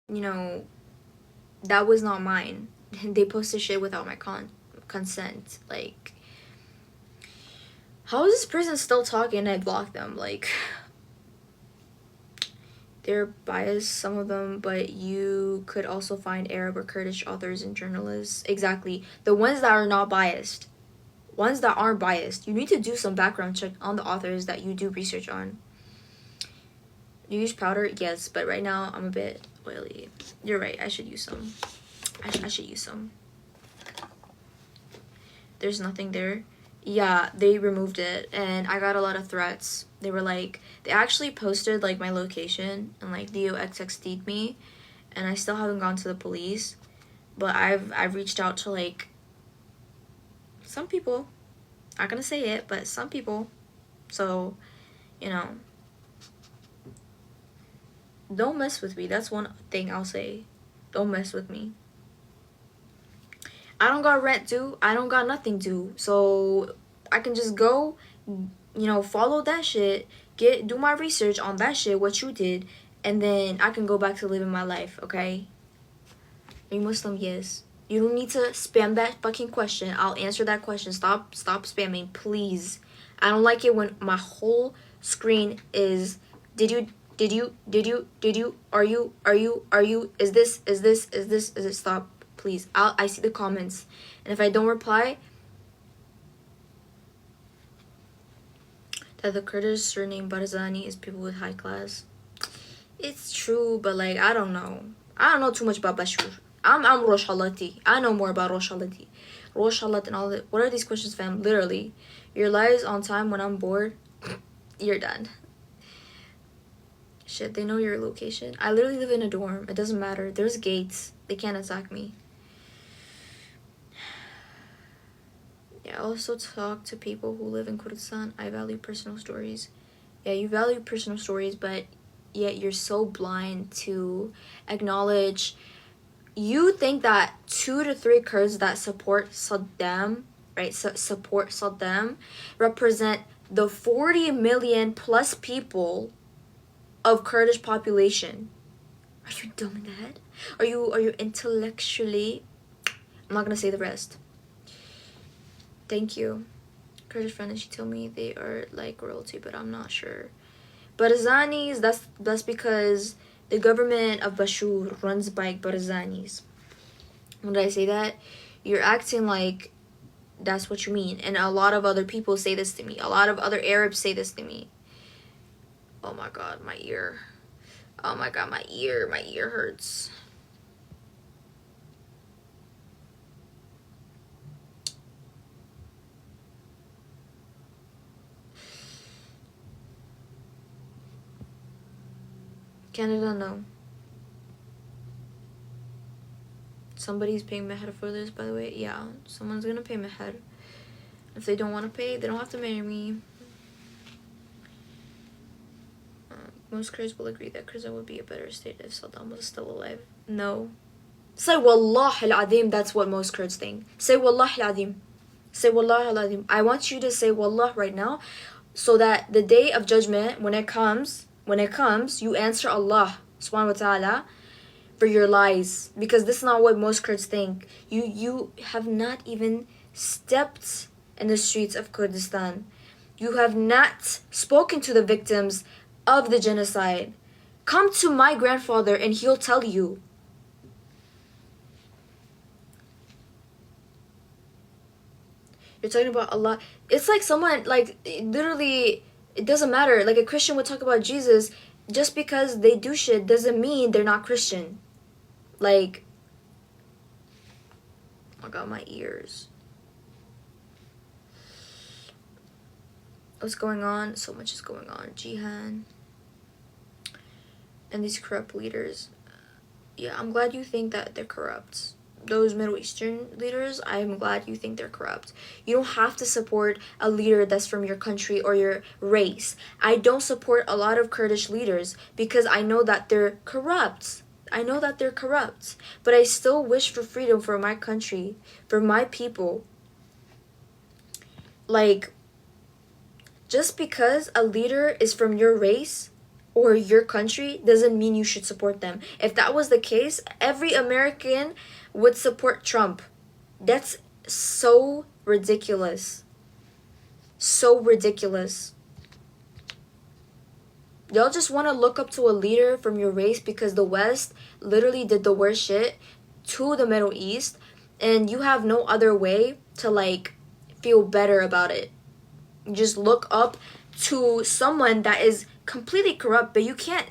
you know, that was not mine. They posted shit without my consent. Like, how is this person still talking and I blocked them? Like, they're biased, some of them, but you could also find Arab or Kurdish authors and journalists. Exactly. The ones that are not biased. Ones that aren't biased. You need to do some background check on the authors that you do research on. Do you use powder? Yes, but right now I'm a bit oily. You're right, I should use some. I should use some. There's nothing there. Yeah, they removed it, and I got a lot of threats. They were like, they actually posted like my location and like DOXXD'd me, and I still haven't gone to the police, but I've reached out to like some people. Not gonna say it, but some people. So, you know, don't mess with me. That's one thing I'll say. Don't mess with me. I don't got rent due. I don't got nothing due. So I can just go, follow that shit, do my research on that shit, what you did, and then I can go back to living my life, okay? Are you Muslim? Yes. You don't need to spam that fucking question. I'll answer that question. Stop spamming, please. I don't like it when my whole screen is did you are you is it? Stop, please. I see the comments, and if I don't reply, that the Kurdish surname Barzani is people with high class. It's true, but like I don't know too much about Bashur. I'm Roshalati. I know more about Roshalati. Roshalat and all that. What are these questions, fam? Literally. Your lives on time when I'm bored. You're done. Shit, they know your location. I literally live in a dorm. It doesn't matter. There's gates. They can't attack me. Yeah, I also talk to people who live in Kurdistan. I value personal stories. Yeah, you value personal stories, but yet you're so blind to acknowledge. You think that 2 to 3 Kurds that support Saddam, right, support Saddam, represent the 40 million plus people of Kurdish population. Are you dumb in the head? Are you intellectually? I'm not gonna say the rest. Thank you. Kurdish friend, and she told me they are like royalty, but I'm not sure. Barzanis, that's because the government of Bashur runs by Barzanis. When did I say that? You're acting like that's what you mean. And a lot of other people say this to me. A lot of other Arabs say this to me. Oh my god, my ear. Oh my god, my ear hurts. Canada, no. Somebody's paying meher for this, by the way. Yeah, someone's gonna pay meher. If they don't want to pay, they don't have to marry me. Most Kurds will agree that Kurdistan would be a better state if Saddam was still alive. No. Say Wallah al-Azim, that's what most Kurds think. Say Wallah al-Azim. Say Wallah al-Azim. I want you to say Wallah right now, so that the day of judgment, when it comes, you answer Allah subhanahu wa ta'ala for your lies, because this is not what most Kurds think. You have not even stepped in the streets of Kurdistan. You have not spoken to the victims of the genocide. Come to my grandfather and he'll tell you. You're talking about Allah. It's like someone, like, literally, it doesn't matter. Like, a Christian would talk about Jesus. Just because they do shit doesn't mean they're not Christian. Like, oh god, my ears. What's going on? So much is going on. Jihan. And these corrupt leaders. Yeah, I'm glad you think that they're corrupt. Those Middle Eastern leaders, I'm glad you think they're corrupt. You don't have to support a leader that's from your country or your race. I don't support a lot of Kurdish leaders because I know that they're corrupt. But I still wish for freedom for my country, for my people. Like, just because a leader is from your race or your country doesn't mean you should support them. If that was the case, every American would support Trump. That's so ridiculous. So ridiculous. Y'all just want to look up to a leader from your race because the West literally did the worst shit to the Middle East, and you have no other way to like feel better about it. You just look up to someone that is completely corrupt, but you can't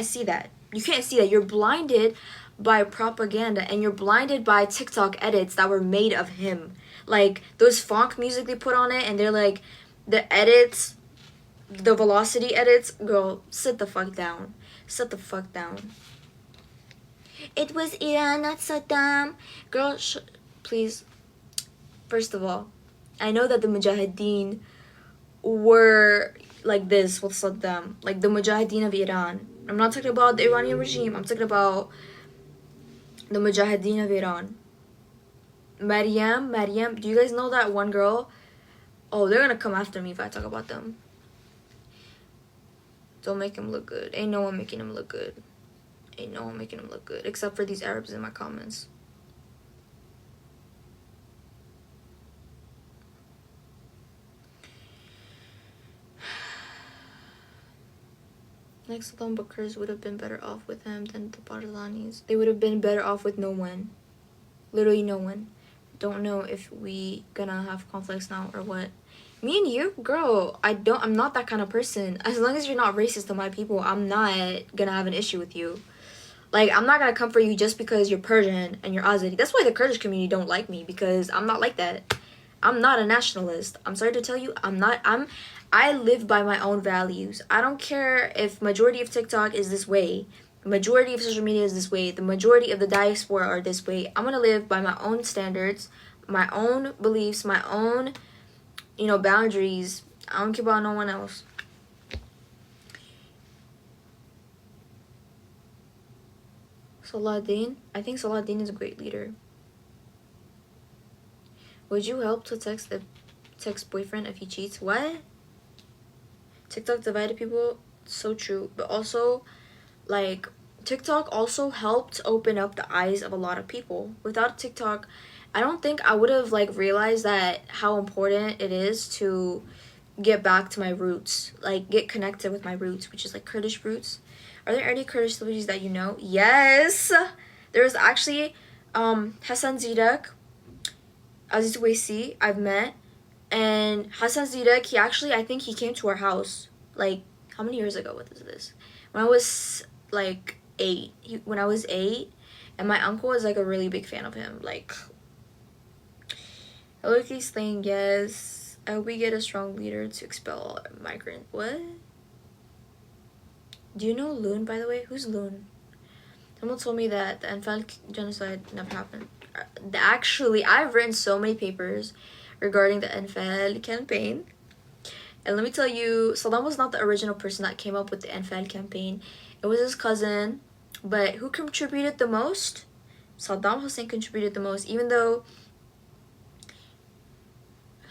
see that. You can't see that. You're blinded by propaganda, and you're blinded by TikTok edits that were made of him. Like those funk music they put on it, and they're like the edits, the velocity edits. Girl, sit the fuck down. Sit the fuck down. It was Iran, not Saddam. Girl, please. First of all, I know that the Mujahideen were like this with Saddam, like the Mujahideen of Iran. I'm not talking about the Iranian regime. I'm talking about the Mujahideen of Iran. Maryam, do you guys know that one girl? Oh, they're gonna come after me if I talk about them. Don't make him look good. Ain't no one making him look good. Ain't no one making him look good, except for these Arabs in my comments. Like Saddam Bakrs would have been better off with him than the Barzanis. They would have been better off with no one. Literally no one. Don't know if we gonna have conflicts now or what. Me and you, girl, I'm not that kind of person. As long as you're not racist to my people, I'm not gonna have an issue with you. Like, I'm not gonna come for you just because you're Persian and you're Azeri. That's why the Kurdish community don't like me, because I'm not like that. I'm not a nationalist. I'm sorry to tell you, I live by my own values. I don't care if majority of TikTok is this way, the majority of social media is this way, the majority of the diaspora are this way. I'm gonna live by my own standards, my own beliefs, my own, boundaries. I don't care about no one else. Saladin, I think Saladin is a great leader. Would you help to text boyfriend if he cheats? What? TikTok divided people. So true. But also, like, TikTok also helped open up the eyes of a lot of people. Without TikTok, I don't think I would have like realized that how important it is to get back to my roots, like get connected with my roots, which is like Kurdish roots. Are there any Kurdish celebrities that you know? Yes, there's actually Hassan Zidak, Aziz Waisi I've met, and Hassan Zidak, I think he came to our house like how many years ago? What is this? When I was like 8. When I was 8, and my uncle was like a really big fan of him. Like, Loki's saying yes. I hope we get a strong leader to expel migrant. What? Do you know Loon, by the way? Who's Loon? Someone told me that the Anfal genocide never happened. Actually, I've written so many papers regarding the Anfal campaign. And let me tell you, Saddam was not the original person that came up with the Anfal campaign. It was his cousin. But who contributed the most? Saddam Hussein contributed the most, even though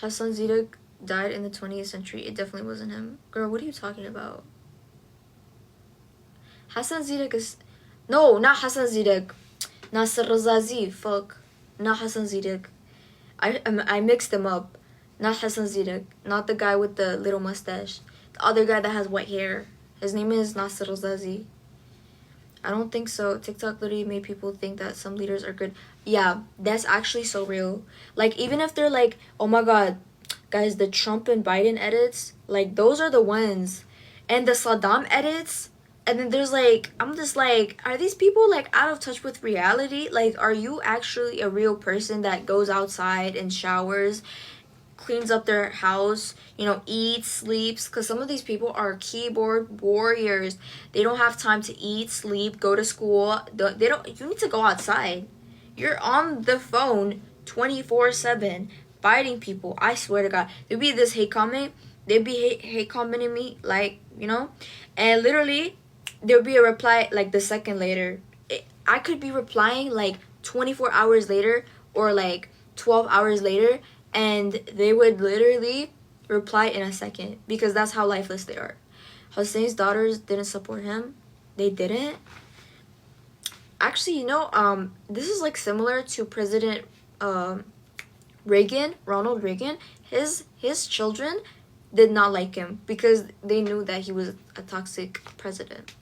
Hassan Zidak died in the 20th century. It definitely wasn't him. Girl, what are you talking about? Hassan Zidak is... No, not Hassan Zidak. Nasser Razazi. Fuck. Not Hassan Zidak. I mixed them up. Not Hassan Zidak. Not the guy with the little mustache. The other guy that has white hair. His name is Nasser Razazi. I don't think so. TikTok literally made people think that some leaders are good. Yeah, that's actually so real. Like, even if they're like, oh my god, guys, the Trump and Biden edits, like, those are the ones. And the Saddam edits, and then there's like, I'm just like, are these people like out of touch with reality? Like, are you actually a real person that goes outside and showers, cleans up their house, eats, sleeps? Because some of these people are keyboard warriors. They don't have time to eat, sleep, go to school. You need to go outside. You're on the phone 24/7 fighting people. I swear to God, there'd be this hate comment. They'd be hate commenting me, like, and literally there'd be a reply like the second later. I could be replying like 24 hours later or like 12 hours later, and they would literally reply in a second, because that's how lifeless they are. Hussein's daughters didn't support him. They didn't. Actually, this is like similar to President Reagan, Ronald Reagan. His children did not like him because they knew that he was a toxic president.